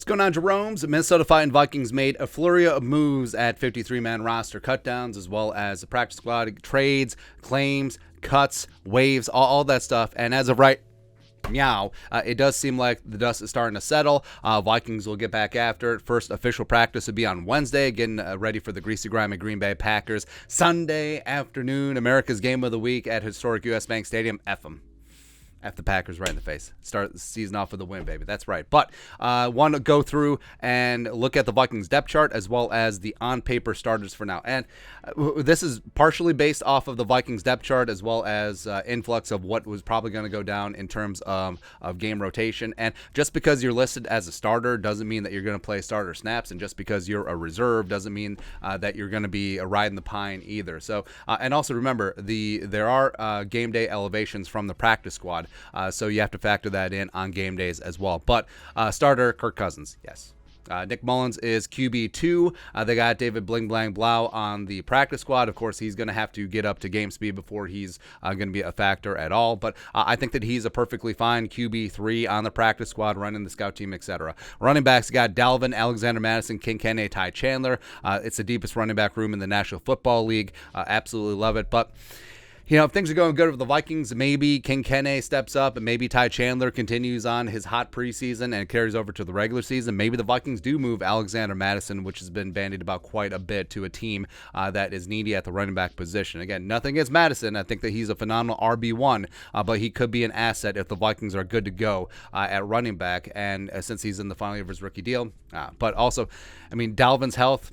going on, Jerome's? Minnesota Vikings made a flurry of moves at 53-man roster cutdowns, as well as the practice squad trades, claims, cuts, waves, all that stuff. And as of right meow, it does seem like the dust is starting to settle. Vikings will get back after it. First official practice will be on Wednesday, getting ready for the greasy grime of Green Bay Packers. Sunday afternoon, America's game of the week at historic US Bank Stadium. F them. F the Packers right in the face. Start the season off with a win, baby. That's right. But want to go through and look at the Vikings depth chart as well as the on-paper starters for now. And this is partially based off of the Vikings depth chart as well as influx of what was probably going to go down in terms of game rotation. And just because you're listed as a starter doesn't mean that you're going to play starter snaps. And just because you're a reserve doesn't mean that you're going to be riding the pine either. So, and also remember, there are game day elevations from the practice squad. So you have to factor that in on game days as well. But starter, Kirk Cousins, yes. Nick Mullins is QB2. They got David Bling Blang Blau on the practice squad. Of course, he's going to have to get up to game speed before he's going to be a factor at all. But I think that he's a perfectly fine QB3 on the practice squad, running the scout team, etc. Running backs got Dalvin, Alexander Madison, King Kene, Ty Chandler. It's the deepest running back room in the National Football League. Absolutely love it. But if things are going good with the Vikings, maybe King Kene steps up and maybe Ty Chandler continues on his hot preseason and carries over to the regular season. Maybe the Vikings do move Alexander Madison, which has been bandied about quite a bit, to a team that is needy at the running back position. Again, nothing against Madison. I think that he's a phenomenal RB1, but he could be an asset if the Vikings are good to go at running back, and since he's in the final year of his rookie deal. But also, Dalvin's health,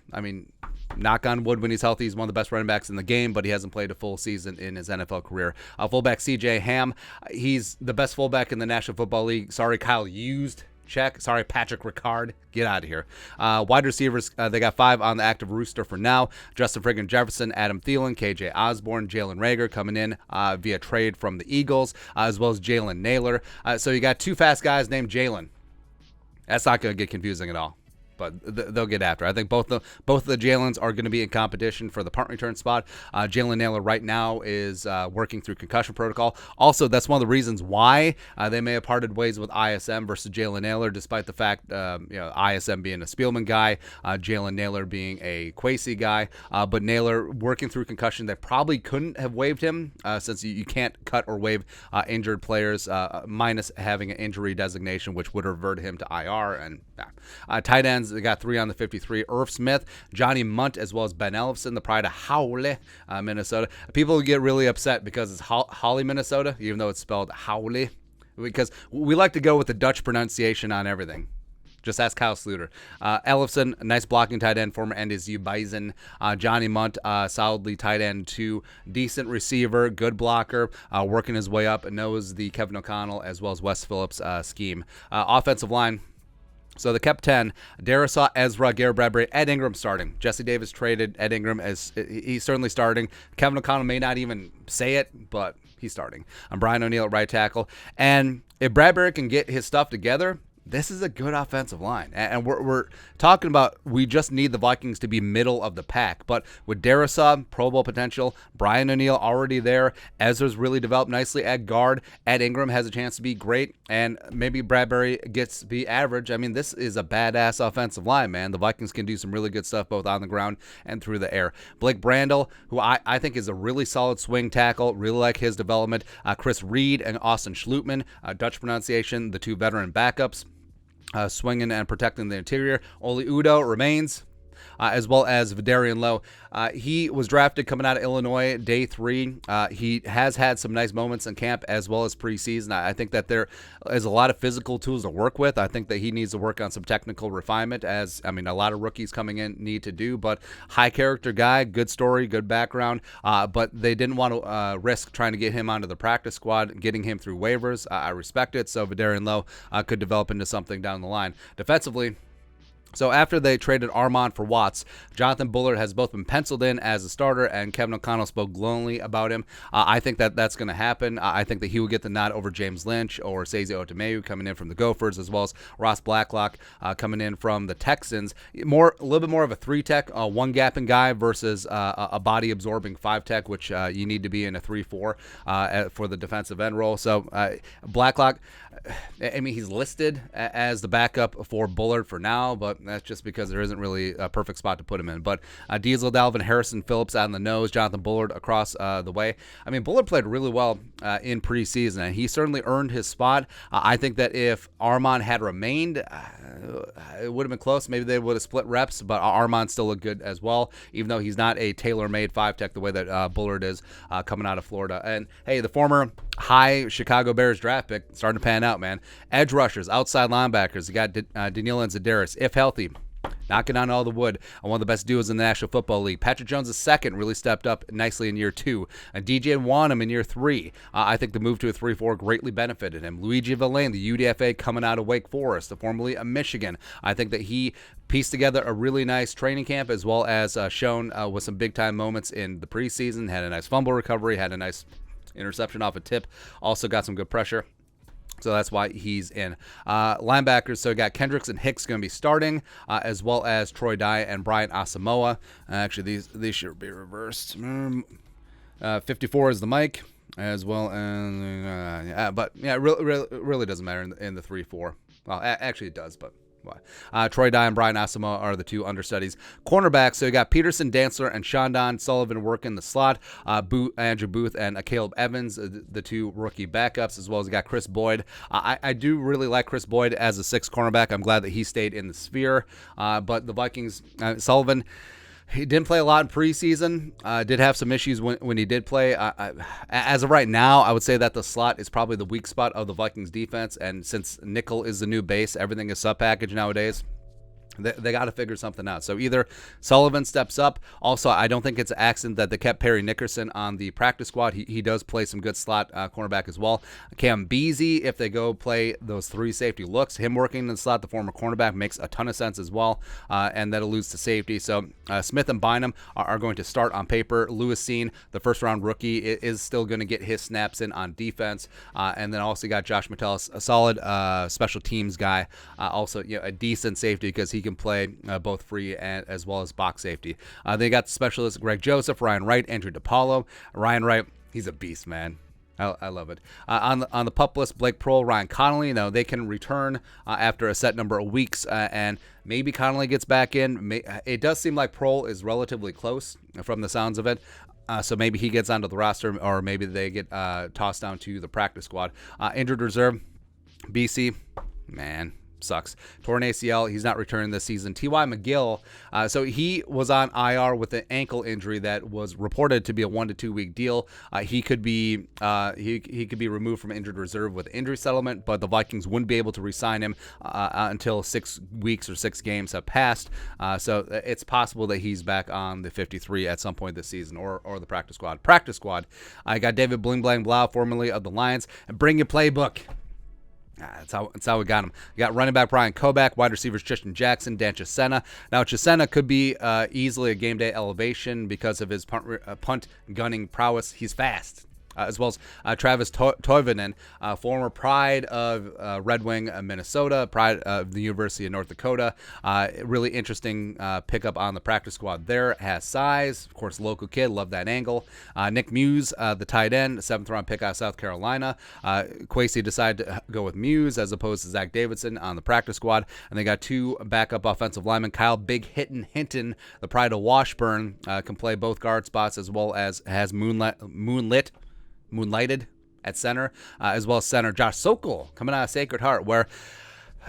knock on wood, when he's healthy, he's one of the best running backs in the game, but he hasn't played a full season in his NFL career. Fullback C.J. Ham, he's the best fullback in the National Football League. Sorry, Kyle Used. Check. Sorry, Patrick Ricard. Get out of here. Wide receivers, they got 5 on the active roster for now. Justin friggin' Jefferson, Adam Thielen, KJ Osborne, Jalen Reagor coming in via trade from the Eagles, as well as Jalen Naylor. So you got 2 fast guys named Jalen. That's not going to get confusing at all. But they'll get after. I think both of the Jalens are going to be in competition for the punt return spot. Jalen Naylor right now is working through concussion protocol. Also, that's one of the reasons why they may have parted ways with ISM versus Jalen Naylor, despite the fact ISM being a Spielman guy, Jalen Naylor being a Kwesi guy. But Naylor working through concussion, they probably couldn't have waived him since you can't cut or waive injured players minus having an injury designation, which would revert him to IR. And tight ends, they got 3 on the 53. Irv Smith, Johnny Munt, as well as Ben Ellefson, the pride of Howley, Minnesota. People get really upset because it's Holly, Minnesota, even though it's spelled Howley, because we like to go with the Dutch pronunciation on everything. Just ask Kyle Sluter. Ellefson, nice blocking tight end, former NDSU Bison. Johnny Munt, solidly tight end 2. Decent receiver, good blocker, working his way up, and knows the Kevin O'Connell as well as Wes Phillips scheme. Offensive line. So the kept 10, Darisaw, Ezra, Garrett Bradbury, Ed Ingram starting. Jesse Davis traded Ed Ingram, as he's certainly starting. Kevin O'Connell may not even say it, but he's starting. Brian O'Neill at right tackle. And if Bradbury can get his stuff together, this is a good offensive line. And we're talking about we just need the Vikings to be middle of the pack. But with Darisaw, Pro Bowl potential, Brian O'Neill already there, Ezra's really developed nicely at guard, Ed Ingram has a chance to be great, and maybe Bradbury gets to be average. This is a badass offensive line, man. The Vikings can do some really good stuff both on the ground and through the air. Blake Brandel, who I think is a really solid swing tackle, really like his development. Chris Reed and Austin Schlutman, Dutch pronunciation, the 2 veteran backups. Swinging and protecting the interior. Oli Udoh remains, as well as Vidarian Lowe. He was drafted coming out of Illinois, day 3. He has had some nice moments in camp as well as preseason. I think that there is a lot of physical tools to work with. I think that he needs to work on some technical refinement, as a lot of rookies coming in need to do. But high character guy, good story, good background. But they didn't want to risk trying to get him onto the practice squad, getting him through waivers. I respect it. So Vidarian Lowe could develop into something down the line. Defensively, So after they traded Armand for Watts, Jonathan Bullard has both been penciled in as a starter, and Kevin O'Connell spoke glowingly about him. I think that that's going to happen. I think that he will get the nod over James Lynch or Seize Otomeyu coming in from the Gophers, as well as Ross Blacklock coming in from the Texans. A little bit more of a 3-tech, one-gapping guy versus a body-absorbing 5-tech, which you need to be in a 3-4 for the defensive end role. So Blacklock, I mean, he's listed as the backup for Bullard for now, but that's just because there isn't really a perfect spot to put him in. But Diesel, Dalvin, Harrison, Phillips out in the nose, Jonathan Bullard across the way. I mean, Bullard played really well in preseason, and he certainly earned his spot. I think that if Armand had remained, it would have been close. Maybe they would have split reps, but Armand still looked good as well, even though he's not a tailor-made 5-tech the way that Bullard is coming out of Florida. And, hey, the former high Chicago Bears draft pick starting to pan out, man. Edge rushers, outside linebackers. You got Daniil and Zadaris, if healthy, knocking on all the wood. One of the best duos in the National Football League. Patrick Jones II really stepped up nicely in year 2. DJ Wanham in year 3. I think the move to a 3-4 greatly benefited him. Luigi Villain, the UDFA coming out of Wake Forest, formerly of Michigan. I think that he pieced together a really nice training camp, as well as shown with some big-time moments in the preseason. Had a nice fumble recovery, had a nice interception off a tip. Also got some good pressure. So that's why he's in. Linebackers, so we got Kendricks and Hicks going to be starting, as well as Troy Dye and Brian Asamoah. Actually, these should be reversed. 54 is the mic, as well as, but yeah, it really doesn't matter in the 3-4. Well, actually it does, but Troy Dye and Brian Asamoah are the two understudies. Cornerbacks, so you got Peterson, Dantzler, and Shondon Sullivan working the slot. Andrew Booth and Caleb Evans, the two rookie backups, as well as you got Chris Boyd. I do really like Chris Boyd as a 6th cornerback. I'm glad that he stayed in the sphere. But the Vikings, Sullivan, he didn't play a lot in preseason. Did have some issues when he did play. As of right now, I would say that the slot is probably the weak spot of the Vikings defense. And since nickel is the new base, everything is sub-package nowadays. They got to figure something out. So either Sullivan steps up. Also, I don't think it's an accident that they kept Perry Nickerson on the practice squad. He does play some good slot cornerback as well. Cam Beasley, if they go play those 3 safety looks, him working in the slot, the former cornerback, makes a ton of sense as well. And that alludes to safety. So Smith and Bynum are going to start on paper. Lewis Seen, the first-round rookie, is still going to get his snaps in on defense. And then also got Josh Metellus, a solid special teams guy. Also, a decent safety because he can play both free and as well as box safety. They got specialists Greg Joseph, Ryan Wright, Andrew DePaulo. Ryan Wright, he's a beast, man. I love it. On the PUP list, Blake Prohl, Ryan Connolly. They can return after a set number of weeks, and maybe Connolly gets back in. It does seem like Prohl is relatively close from the sounds of it. So maybe he gets onto the roster, or maybe they get tossed down to the practice squad. Injured reserve, BC, man, sucks. Torn ACL. He's not returning this season. T.Y. McGill. So he was on IR with an ankle injury that was reported to be a 1 to 2 week deal. He could be he could be removed from injured reserve with injury settlement, but the Vikings wouldn't be able to re-sign him until 6 weeks or 6 games have passed. So it's possible that he's back on the 53 at some point this season, or the practice squad. I got David Bling Blang Blau, formerly of the Lions, and bring your playbook. That's how we got him. You got running back Brian Koback, wide receivers Tristan Jackson, Dan Chisena. Now, Chisena could be easily a game day elevation because of his punt gunning prowess. He's fast. As well as Travis Toivonen, former pride of Red Wing, Minnesota, pride of the University of North Dakota. Really interesting pickup on the practice squad there. Has size. Of course, local kid. Love that angle. Nick Muse, the tight end, 7th-round pick out of South Carolina. Kwesi decided to go with Muse as opposed to Zach Davidson on the practice squad. And they got 2 backup offensive linemen. Kyle Big Hinton, the pride of Washburn, can play both guard spots as well as has moonlighted at center, as well as center Josh Sokol coming out of Sacred Heart, where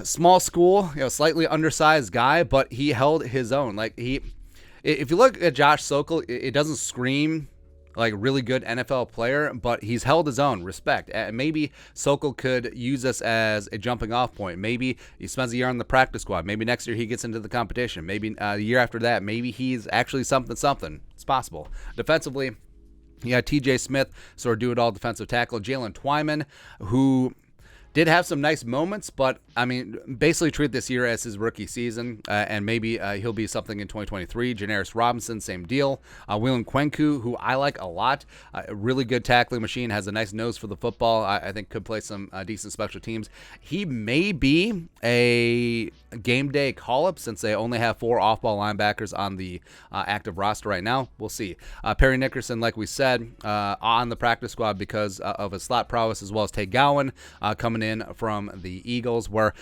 small school, slightly undersized guy, but he held his own. If you look at Josh Sokol, it doesn't scream like really good NFL player, but he's held his own. Respect. Maybe Sokol could use this as a jumping off point. Maybe he spends a year on the practice squad. Maybe next year he gets into the competition. Maybe the year after that, maybe he's actually something. It's possible. Defensively, you got TJ Smith, sort of do-it-all defensive tackle. Jalen Twyman, who Did have some nice moments, but I mean, basically treat this year as his rookie season, and maybe he'll be something in 2023. Janaris Robinson, same deal. William Kwenku, who I like a lot, a really good tackling machine, has a nice nose for the football. I think could play some decent special teams. He may be a game day call-up since they only have 4 off-ball linebackers on the active roster right now. We'll see. Perry Nickerson, like we said, on the practice squad because of his slot prowess, as well as Tay Gowan coming in from the Eagles, where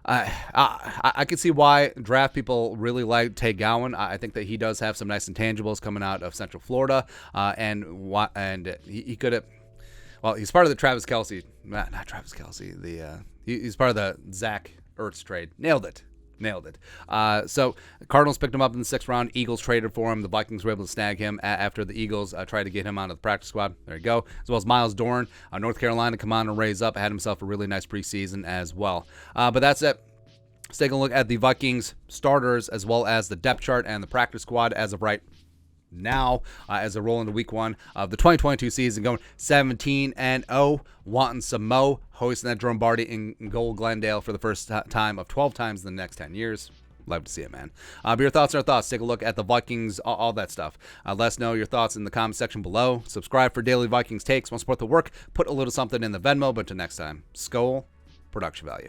I can see why draft people really like Tay Gowan. I think that he does have some nice intangibles coming out of Central Florida, and he could have. Well, he's part of the Travis Kelce, not Travis Kelce. He's part of the Zach Ertz trade. Nailed it. So Cardinals picked him up in the 6th round. Eagles traded for him. The Vikings were able to snag him after the Eagles tried to get him onto the practice squad. There you go. As well as Miles Dorn, North Carolina, come on and raise up. Had himself a really nice preseason as well. But that's it. Let's take a look at the Vikings starters as well as the depth chart and the practice squad as of right now, as they roll into week 1 of the 2022 season, going 17-0, wanting some mo, hoisting that Jerome Barty in goal Glendale for the first time of 12 times in the next 10 years. Love to see it, man. But your thoughts are thoughts. Take a look at the Vikings, all that stuff. Let us know your thoughts in the comment section below. Subscribe for daily Vikings takes. Want to support the work? Put a little something in the Venmo. But until next time, Sokol, production value.